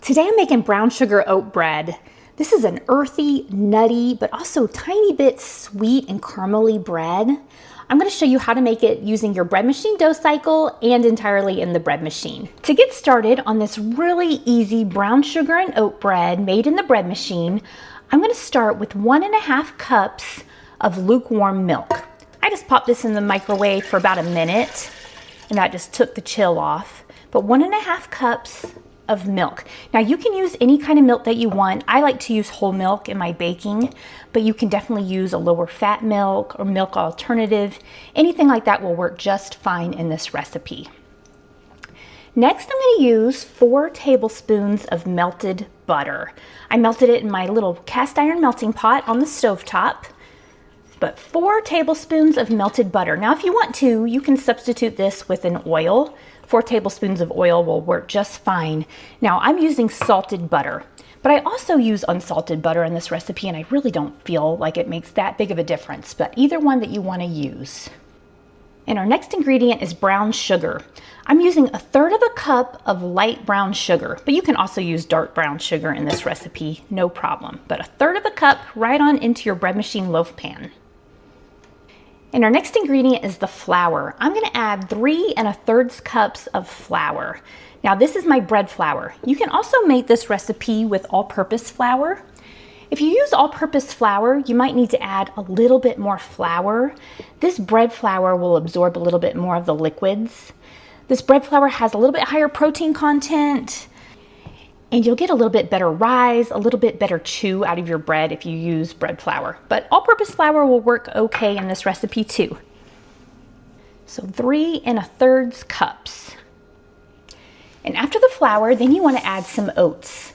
Today I'm making brown sugar oat bread. This is an earthy, nutty, but also tiny bit sweet and caramely bread. I'm going to show you how to make it using your bread machine dough cycle and entirely in the bread machine. To get started on this really easy brown sugar and oat bread made in the bread machine, I'm going to start with 1.5 cups of lukewarm milk. I just popped this in the microwave for about a minute and that just took the chill off. But 1.5 cups of milk. Now you can use any kind of milk that you want. I like to use whole milk in my baking, but you can definitely use a lower fat milk or milk alternative. Anything like that will work just fine in this recipe. Next, I'm going to use 4 tablespoons of melted butter. I melted it in my little cast iron melting pot on the stovetop. But 4 tablespoons of melted butter. Now if you want to, you can substitute this with an oil. 4 tablespoons of oil will work just fine. Now I'm using salted butter, but I also use unsalted butter in this recipe and I really don't feel like it makes that big of a difference, but either one that you want to use. And our next ingredient is brown sugar. I'm using 1/3 cup of light brown sugar, but you can also use dark brown sugar in this recipe, no problem. But 1/3 cup right on into your bread machine loaf pan. And our next ingredient is the flour. I'm going to add 3 1/3 cups of flour. Now this is my bread flour. You can also make this recipe with all-purpose flour. If you use all-purpose flour, you might need to add a little bit more flour. This bread flour will absorb a little bit more of the liquids. This bread flour has a little bit higher protein content, and you'll get a little bit better rise, a little bit better chew out of your bread if you use bread flour. But all-purpose flour will work okay in this recipe too. So 3 1/3 cups. And after the flour, then you want to add some oats.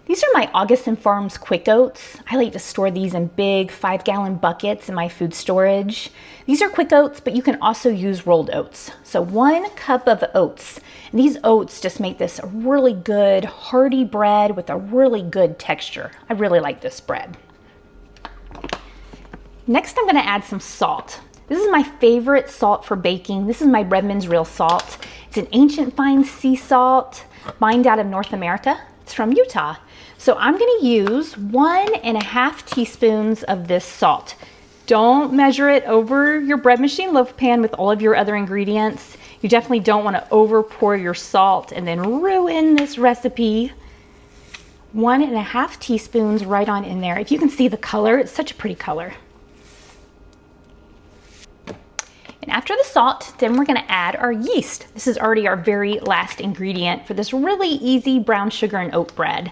These are my August & Farms quick oats. I like to store these in big 5-gallon buckets in my food storage. These are quick oats, but you can also use rolled oats. So 1 cup of oats. And these oats just make this a really good hearty bread with a really good texture. I really like this bread. Next, I'm going to add some salt. This is my favorite salt for baking. This is my Redmond's Real Salt. It's an ancient fine sea salt mined out of North America. It's from Utah. So I'm going to use 1.5 teaspoons of this salt. Don't measure it over your bread machine loaf pan with all of your other ingredients. You definitely don't want to over pour your salt and then ruin this recipe. 1.5 teaspoons right on in there. If you can see the color, it's such a pretty color. And after the salt, then we're going to add our yeast. This is already our very last ingredient for this really easy brown sugar and oat bread.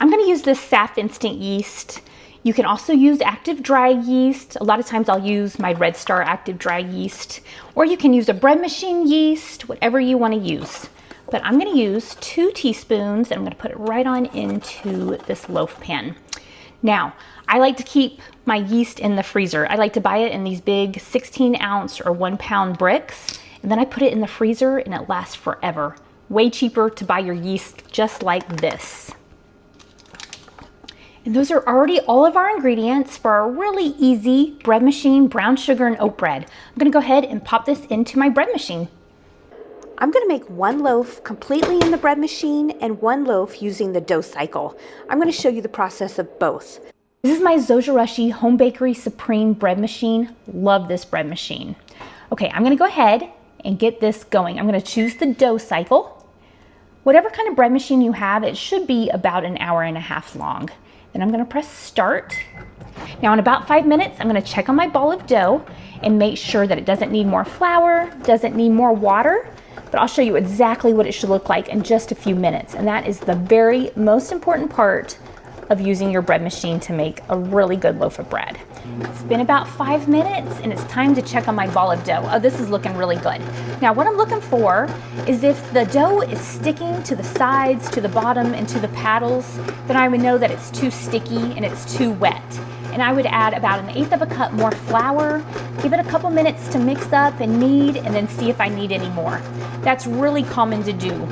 I'm going to use this Saf instant yeast. You can also use active dry yeast. A lot of times I'll use my Red Star active dry yeast, or you can use a bread machine yeast, whatever you want to use. But I'm going to use 2 teaspoons and I'm going to put it right on into this loaf pan. Now, I like to keep my yeast in the freezer. I like to buy it in these big 16-ounce or 1-pound bricks, and then I put it in the freezer and it lasts forever. Way cheaper to buy your yeast just like this. And those are already all of our ingredients for our really easy bread machine brown sugar and oat bread. I'm going to go ahead and pop this into my bread machine. I'm going to make 1 loaf completely in the bread machine and 1 loaf using the dough cycle. I'm going to show you the process of both. This is my Zojirushi Home Bakery Supreme bread machine. Love this bread machine. Okay, I'm going to go ahead and get this going. I'm going to choose the dough cycle. Whatever kind of bread machine you have, it should be about 1.5 hours long. Then I'm going to press start. Now in about 5 minutes, I'm going to check on my ball of dough and make sure that it doesn't need more flour, doesn't need more water. But I'll show you exactly what it should look like in just a few minutes. And that is the very most important part of using your bread machine to make a really good loaf of bread. It's been about 5 minutes and it's time to check on my ball of dough. Oh, this is looking really good. Now what I'm looking for is if the dough is sticking to the sides, to the bottom, and to the paddles, then I would know that it's too sticky and it's too wet. and I would add about 1/8 of a cup more flour, give it a couple minutes to mix up and knead, and then see if I need any more. That's really common to do.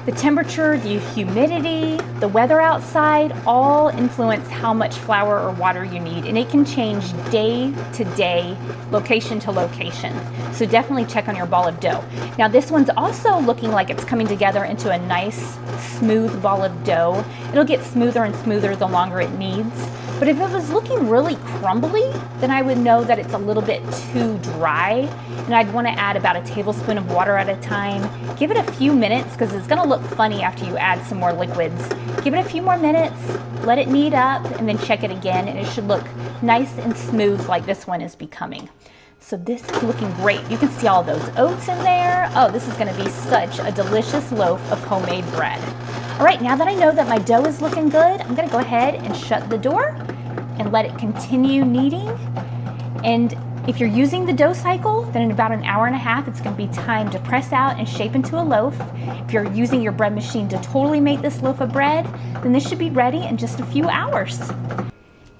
The temperature, the humidity, the weather outside all influence how much flour or water you need, and it can change day to day, location to location. So definitely check on your ball of dough. Now this one's also looking like it's coming together into a nice smooth ball of dough. It'll get smoother and smoother the longer it needs. But if it was looking really crumbly, then I would know that it's a little bit too dry, and I'd want to add about a tablespoon of water at a time. Give it a few minutes because it's going to look funny after you add some more liquids. Give it a few more minutes, let it knead up, and then check it again, and it should look nice and smooth like this one is becoming. So this is looking great. You can see all those oats in there. Oh, this is going to be such a delicious loaf of homemade bread. All right, now that I know that my dough is looking good, I'm going to go ahead and shut the door and let it continue kneading. And if you're using the dough cycle, then in about 1.5 hours, it's going to be time to press out and shape into a loaf. If you're using your bread machine to totally make this loaf of bread, then this should be ready in just a few hours.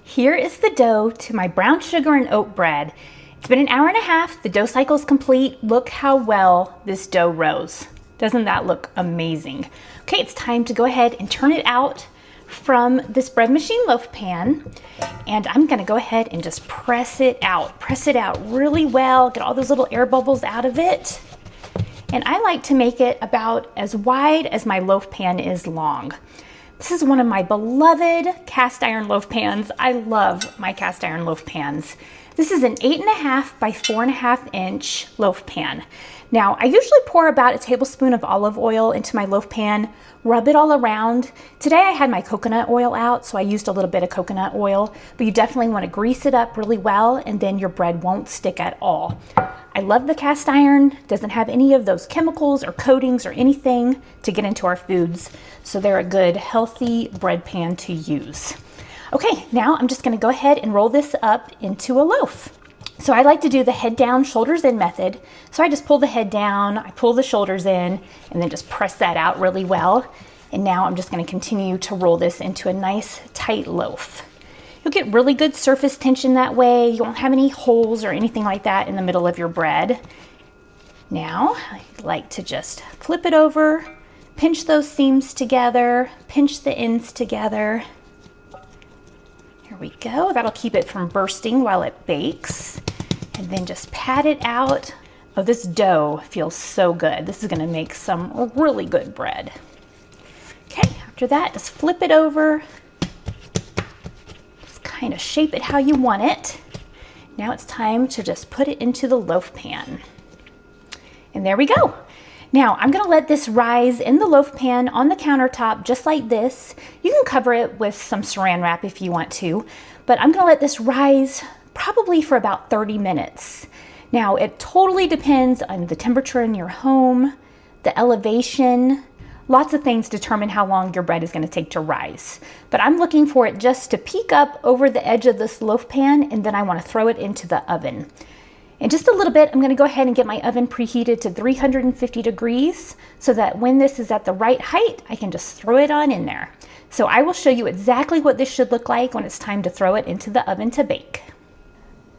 Here is the dough to my brown sugar and oat bread. It's been 1.5 hours, the dough cycle is complete. Look how well this dough rose. Doesn't that look amazing? Okay, it's time to go ahead and turn it out from this bread machine loaf pan. And I'm gonna go ahead and just press it out. Press it out really well, get all those little air bubbles out of it. And I like to make it about as wide as my loaf pan is long. This is one of my beloved cast iron loaf pans. I love my cast iron loaf pans. This is an 8.5 by 4.5 inch loaf pan. Now, I usually pour about a tablespoon of olive oil into my loaf pan, rub it all around. Today I had my coconut oil out, so I used a little bit of coconut oil, but you definitely want to grease it up really well, and then your bread won't stick at all. I love the cast iron. Doesn't have any of those chemicals or coatings or anything to get into our foods, so they're a good, healthy bread pan to use. Okay, now I'm just going to go ahead and roll this up into a loaf. So I like to do the head down, shoulders in method. So I just pull the head down, I pull the shoulders in, and then just press that out really well. And now I'm just going to continue to roll this into a nice tight loaf. You'll get really good surface tension that way. You won't have any holes or anything like that in the middle of your bread. Now I like to just flip it over, pinch those seams together, pinch the ends together. Here we go. That'll keep it from bursting while it bakes. And then just pat it out. Oh, this dough feels so good. This is going to make some really good bread. Okay, after that, just flip it over. Just kind of shape it how you want it. Now it's time to just put it into the loaf pan. And there we go. Now I'm going to let this rise in the loaf pan on the countertop just like this. You can cover it with some saran wrap if you want to, but I'm going to let this rise probably for about 30 minutes. Now it totally depends on the temperature in your home, the elevation, lots of things determine how long your bread is going to take to rise. But I'm looking for it just to peek up over the edge of this loaf pan, and then I want to throw it into the oven. In just a little bit, I'm going to go ahead and get my oven preheated to 350 degrees so that when this is at the right height, I can just throw it on in there. So I will show you exactly what this should look like when it's time to throw it into the oven to bake.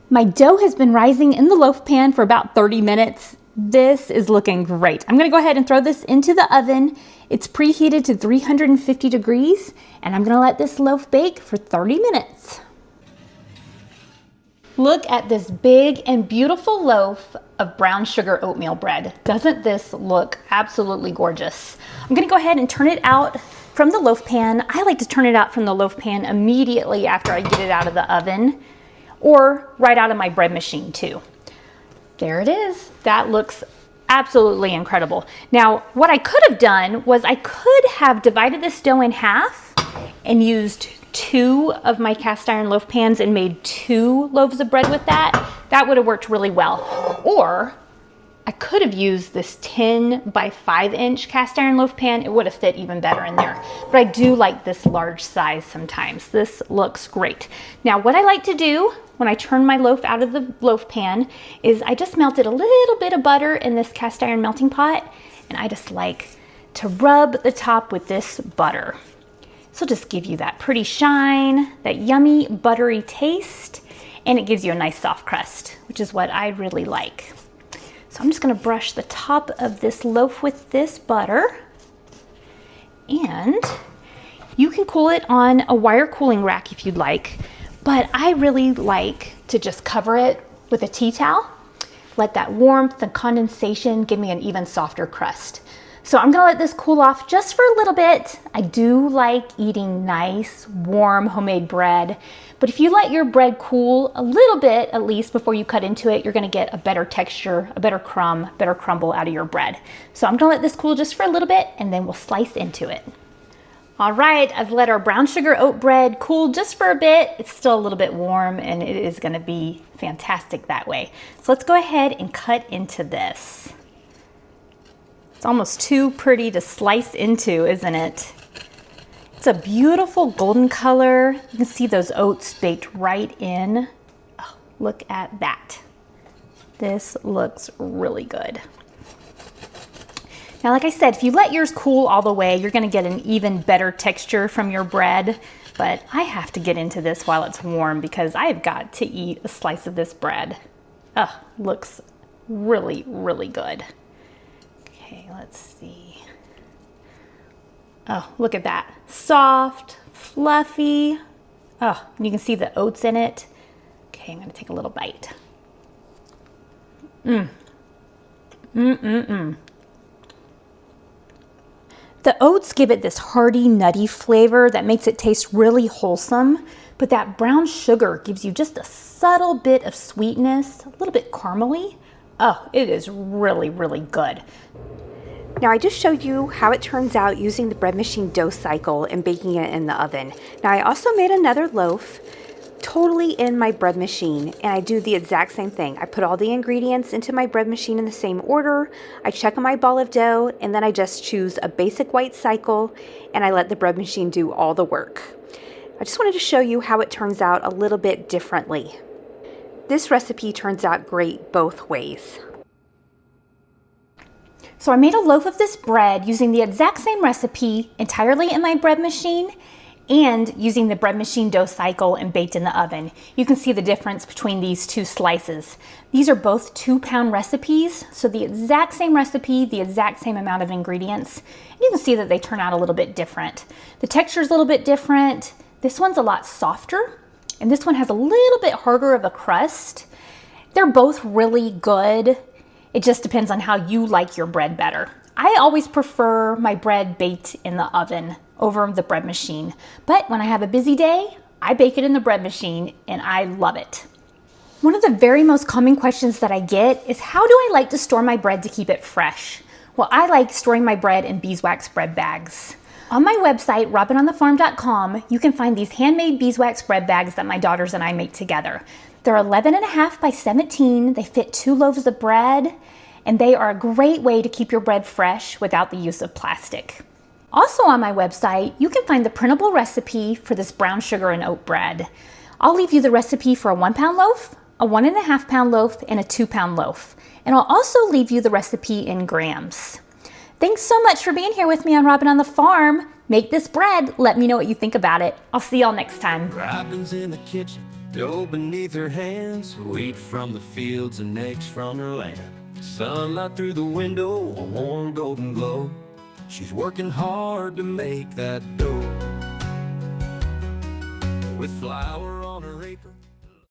My dough has been rising in the loaf pan for about 30 minutes. This is looking great. I'm going to go ahead and throw this into the oven. It's preheated to 350 degrees, and I'm going to let this loaf bake for 30 minutes. Look at this big and beautiful loaf of brown sugar oatmeal bread. Doesn't this look absolutely gorgeous? I'm gonna go ahead and turn it out from the loaf pan. I like to turn it out from the loaf pan immediately after I get it out of the oven, or right out of my bread machine too. There it is. That looks absolutely incredible. Now, what I could have done was I could have divided this dough in half and used 2 of my cast iron loaf pans and made 2 loaves of bread with that. That would have worked really well. Or I could have used this 10 by 5 inch cast iron loaf pan. It would have fit even better in there. But I do like this large size sometimes. This looks great. Now, what I like to do when I turn my loaf out of the loaf pan is I just melted a little bit of butter in this cast iron melting pot, and I just like to rub the top with this butter. So just give you that pretty shine, that yummy buttery taste, and it gives you a nice soft crust, which is what I really like. So I'm just gonna brush the top of this loaf with this butter, and you can cool it on a wire cooling rack if you'd like, but I really like to just cover it with a tea towel. Let that warmth and condensation give me an even softer crust. So I'm gonna let this cool off just for a little bit. I do like eating nice, warm, homemade bread, but if you let your bread cool a little bit, at least before you cut into it, you're gonna get a better texture, a better crumb, better crumble out of your bread. So I'm gonna let this cool just for a little bit, and then we'll slice into it. All right, I've let our brown sugar oat bread cool just for a bit. It's still a little bit warm, and it is gonna be fantastic that way. So let's go ahead and cut into this. It's almost too pretty to slice into, isn't it? It's a beautiful golden color. You can see those oats baked right in. Oh, look at that. This looks really good. Now, like I said, if you let yours cool all the way, you're gonna get an even better texture from your bread, but I have to get into this while it's warm because I've got to eat a slice of this bread. Oh, looks really, really good. Okay, let's see. Oh, look at that. Soft, fluffy. Oh, and you can see the oats in it. Okay, I'm gonna take a little bite. The oats give it this hearty, nutty flavor that makes it taste really wholesome, but that brown sugar gives you just a subtle bit of sweetness, a little bit caramely. Oh, it is really, really good. Now I just showed you how it turns out using the bread machine dough cycle and baking it in the oven. Now I also made another loaf totally in my bread machine, and I do the exact same thing. I put all the ingredients into my bread machine in the same order. I check on my ball of dough, and then I just choose a basic white cycle, and I let the bread machine do all the work. I just wanted to show you how it turns out a little bit differently. This recipe turns out great both ways. So I made a loaf of this bread using the exact same recipe entirely in my bread machine and using the bread machine dough cycle and baked in the oven. You can see the difference between these two slices. These are both 2-pound recipes, so the exact same recipe, the exact same amount of ingredients. And you can see that they turn out a little bit different. The texture is a little bit different. This one's a lot softer, and this one has a little bit harder of a crust. They're both really good. It just depends on how you like your bread better. I always prefer my bread baked in the oven over the bread machine, but when I have a busy day, I bake it in the bread machine and I love it. One of the very most common questions that I get is, how do I like to store my bread to keep it fresh? Well, I like storing my bread in beeswax bread bags. On my website, robinonthefarm.com, you can find these handmade beeswax bread bags that my daughters and I make together. They're 11.5 by 17. They fit 2 loaves of bread, and they are a great way to keep your bread fresh without the use of plastic. Also on my website, you can find the printable recipe for this brown sugar and oat bread. I'll leave you the recipe for a 1-pound loaf, a 1.5-pound loaf, and a 2-pound loaf. And I'll also leave you the recipe in grams. Thanks so much for being here with me on Robin on the Farm. Make this bread. Let me know what you think about it. I'll see y'all next time. Robin's in the kitchen, dough beneath her hands, wheat from the fields and eggs from her land. Sunlight through the window, a warm golden glow. She's working hard to make that dough with flour